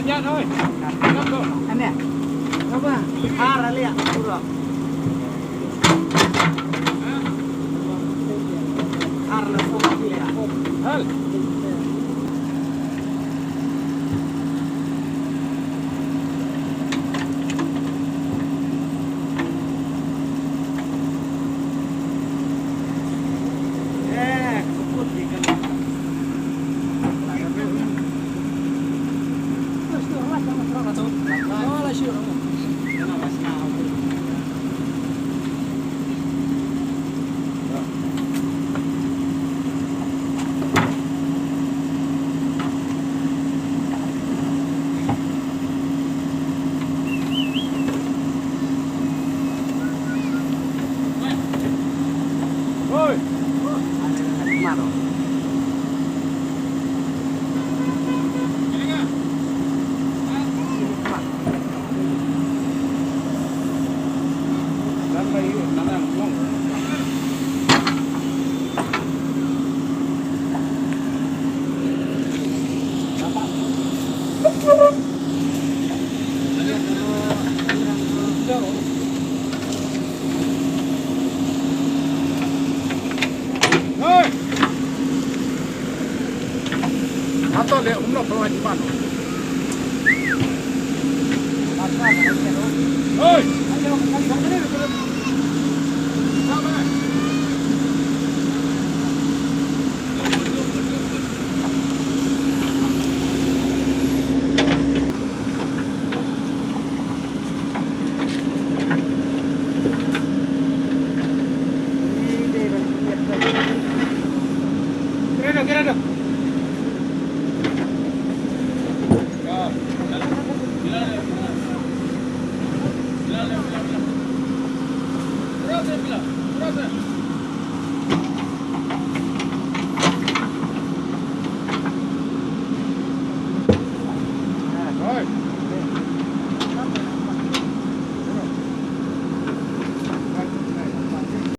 Nhát thôi. Anh nè. Không à. Ra lihat, kurang. Karena semua lihat. Hal. Keput di kan. Oh, lah sure. Kenapa sekali? Ôi. Mana? Ôi. Atau dia umroh bawa di mana? Oi. Kira. Terus.